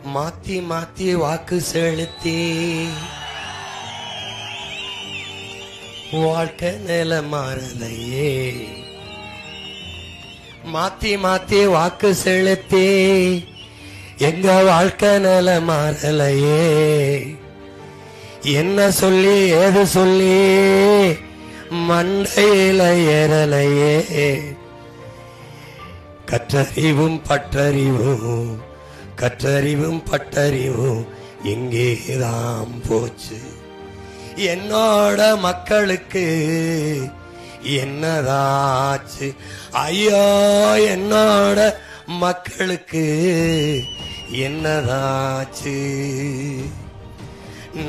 மாத்தி மாத்தி வாக்கு செலுத்தி வாழ்க்கை நில மாறலையே. மாத்தி மாத்தி வாக்கு செலுத்தி எங்க வாழ்க்கை நில மாறலையே. என்ன சொல்லி ஏது சொல்லி மண்டையில ஏறலையே. கற்றறிவும் பட்டறிவும் கற்றறிவும் பட்டறிவும் எங்கேதான் போச்சு. என்னோட மக்களுக்கு என்னதாச்சு ஐயோ, என்னோட மக்களுக்கு என்னதாச்சு.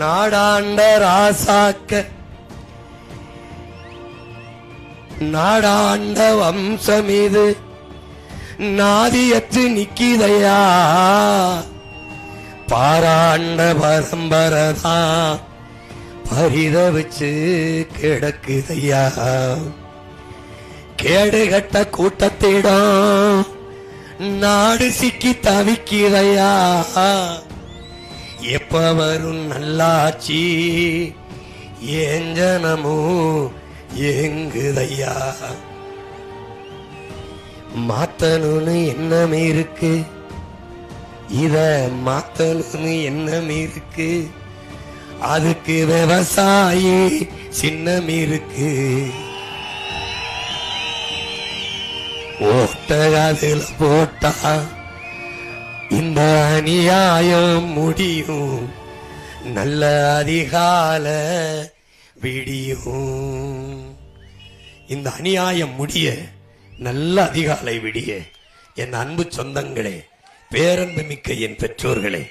நாடாண்ட ராசாக்க நாடாண்ட வம்சம் இது நாதியற்று நிக்கிதையா. பாராண்ட பரம்பரதா பரிதவிச்சு கிடக்குதையா. கேடுகட்ட கூட்டத்திடம் நாடு சிக்கி தவிக்குதையா. எப்ப வரும் நல்லாட்சி ஏஞ்சனமும் ஏங்குதையா. மாத்தணும்னு எண்ணம் இருக்கு, இத மாத்தணும்னு எண்ணம் இருக்கு. அதுக்கு விவசாயி சின்னம் இருக்கு. ஓட்ட அதுல போட்டா இந்த அநியாயம் முடியும். நல்ல அதிகால விடியும். இந்த அநியாயம் முடிய நல்ல அதிகாலை விடிய. என் அன்பு சொந்தங்களே, பேரன்பு மிக்க என் பெற்றோர்களே,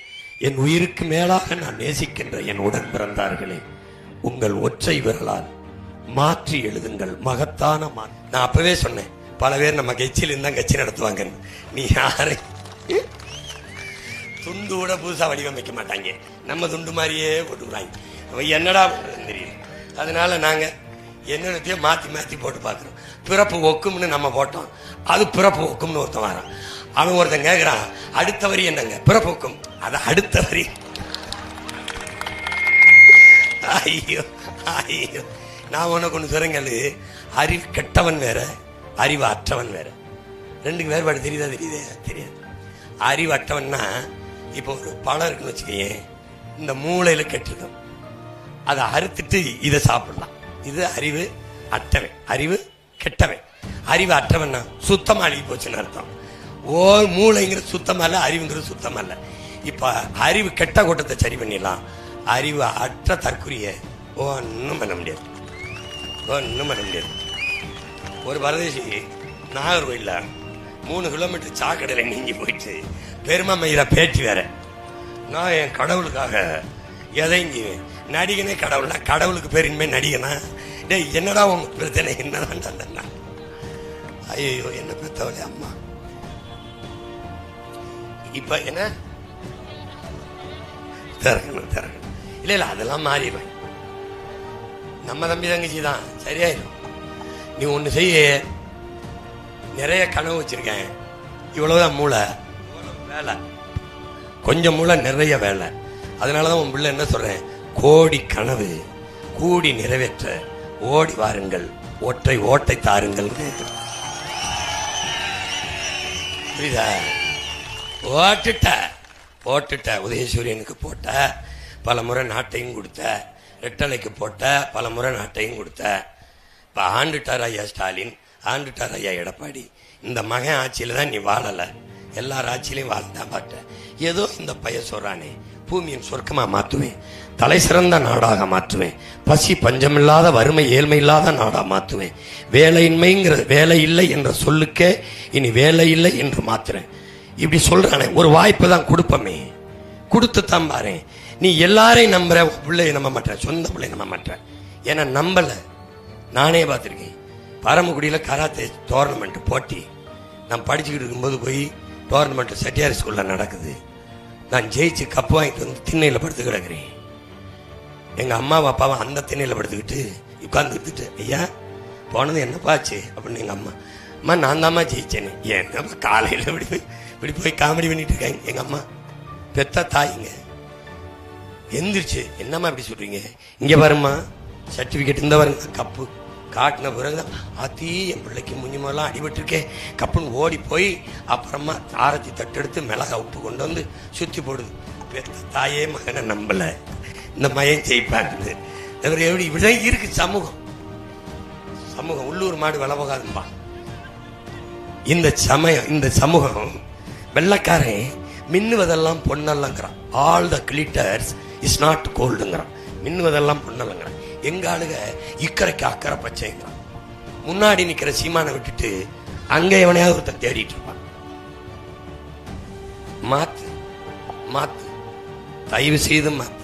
என் உயிருக்கு மேலாக நான் நேசிக்கின்ற என் உடன் பிறந்தார்களே, உங்கள் ஒற்றை விரலால் மாற்றி எழுதுங்கள் மகத்தான நான் அப்பவே சொன்னேன், பல பேர் நம்ம கட்சியில் இருந்தா கட்சி நடத்துவாங்க. நீ யாரை துண்டு கூட புதுசா வடிவமைக்க மாட்டாங்க, நம்ம துண்டு மாதிரியே போட்டுக்கிறாங்க. என்னடா தெரியும். அதனால நாங்க என்னென்னத்தையோ மாத்தி மாத்தி போட்டு பாக்குறோம். பிறப்பு ஒக்கும்னு நம்ம போட்டோம், அது பிறப்பு ஒக்கும்னு ஒருத்தன் வரான். அவன் ஒருத்தன் கேட்கிறான், அடுத்த வரி என்னங்க? பிறப்பு ஒக்கும். அது அடுத்த வரி. ஐயோ ஐயோ, நான் உனக்கு ஒண்ணு சொல்றேங்க, அறிவு கெட்டவன் வேற, அறிவு அற்றவன் வேற. ரெண்டுக்கு வேறுபாடு தெரியுதா? தெரியாது. அறிவு அற்றவன்னா, இப்போ ஒரு பழம் இருக்குன்னு வச்சுக்கேன், இந்த மூளையில கெட்டிருக்கும், அதை அறுத்துட்டு இதை சாப்பிடலாம். இது அறிவு அற்றவன். அறிவு கெட்டவன். அறிவு அற்றவன் சுத்தமா அழுகி போச்சுன்னு அர்த்தம். ஓ, மூளைங்கிறது சுத்தமா இல்ல, அறிவுங்கிறது சுத்தமா இல்ல. இப்ப அறிவு கெட்ட கூட்டத்தை சரி பண்ணிடலாம், அறிவு அற்ற தற்குறிய ஒன்னும் பண்ண முடியாது. ஒன்னும் பண்ண முடியாது. ஒரு பரதேசி நாகர்கோயில்ல 3 கிலோமீட்டர் சாக்கடையில நீங்கி போயிட்டு பெருமை மயில பேட்டி வேற. நான் என் கடவுளுக்காக எதையும் நடிகனே கடவுள்னா, கடவுளுக்கு பேர் இனிமே நடிகனா? டேய், என்னடா உங்க பிரச்சனை? என்னதான்? ஐயோ, என்ன பெத்தவளே அம்மா. இப்ப என்ன திறக்கணும் இல்ல அதெல்லாம் மாறிடுவேன். நம்ம தம்பி தங்கச்சி தான், சரியாயிடும். நீ ஒண்ணு செய்ய, நிறைய கனவு வச்சிருக்கேன், இவ்வளவுதான் மூளை, வேலை கொஞ்சம் மூளை, நிறைய வேலை. அதனாலதான் உன் பிள்ளை என்ன சொல்றேன், கோடி கனவு கூடி நிறைவேற்ற ஓடி வாருங்கள், ஒற்றை ஓட்டை தாருங்கள். புரியுதா? போட்டுட்ட உதயசூரியனுக்கு போட்ட, பல முறை நாட்டையும் கொடுத்த, ரெட்டலைக்கு போட்ட, பல முறை நாட்டையும் கொடுத்த. இப்ப ஆண்டுட்டார் ஐயா ஸ்டாலின், ஆண்டுட்டார் ஐயா எடப்பாடி. இந்த மகன் ஆட்சியில தான் நீ வாழல, எல்லார் ஆட்சியிலையும் வாழ்ந்தான் பாட்ட. ஏதோ இந்த பையன் சொல்றானே, பூமியின் சொர்க்கமா மாத்துவேன், தலை சிறந்த நாடாக மாற்றுவேன், பசி பஞ்சமில்லாத வறுமை ஏழ்மை இல்லாத நாடா மாற்றுவேன், வேலையின்மைங்கிற வேலை இல்லை என்ற சொல்லுக்கே இனி வேலை இல்லை என்று மாத்துறேன். இப்படி சொல்றானே, ஒரு வாய்ப்பு தான் கொடுப்பமே, கொடுத்து தான் பாரு. நீ எல்லாரையும் நம்புற, பிள்ளைய நம்ப மாட்டேன், சொந்த பிள்ளைய நம்ப மாட்டேன். ஏன்னா நம்பல. நானே பார்த்திருக்கேன், பரமக்குடியில கராத்தே டோர்னமெண்ட் போட்டி நான் படிச்சுக்கிட்டு இருக்கும்போது போய் டோர்னமெண்ட் செட்டியார் ஸ்கூல்ல நடக்குது. நான் ஜெயிச்சு கப்பு வாங்கிட்டு வந்து திண்ணையில படுத்து கிடக்குறேன். எங்க அம்மாவும் அப்பாவும் அந்த திண்ணையில படுத்துக்கிட்டு உட்கார்ந்துட்டு, ஐயா போனது என்னப்பாச்சு அப்படின்னு. எங்க அம்மா, அம்மா நான் தாம்மா ஜெயிச்சேன்னு. என்னம்மா காலையில இப்படி போய் காமெடி பண்ணிட்டு இருக்காங்க எங்க அம்மா. பெத்த தாய்ங்க எந்திரிச்சு, என்னம்மா இப்படி சொல்றீங்க, இங்க பாருமா சர்டிபிகேட், இந்த பாருங்க கப்பு காட்டின பிறகு ஆத்தி என் பிள்ளைக்கு முஞ்சுமெல்லாம் அடிபட்டிருக்கேன் கப்புன்னு ஓடி போய் அப்புறமா ஆரத்தி தட்டெடுத்து மிளகா உப்பு கொண்டு வந்து சுத்தி போடுது. பெத்த தாயே மகனை நம்பல, இந்த மயம் ஜெயிப்பாங்க. எப்படி இப்படிதான் இருக்கு சமூகம். சமூகம் உள்ளூர் மாடு விலை போகாதும்பா. இந்த சமூகம் வெள்ளக்காரன் மின்னுவதெல்லாம் பொன்னல்லங்கிறான். All the glitters is not கோல்டுங்கிறான். மின்னுவதெல்லாம் பொன்னல்லங்கிறான். எங்க ஆளுக இக்கரைக்கு அக்கறை பச்சைங்கிறான். முன்னாடி நிக்கிற சீமானை விட்டுட்டு அங்க எவனையாவது ஒருத்தன் தேடிட்டு இருப்பான். மாத்து மாத்து, தயவு செய்து மாத்து.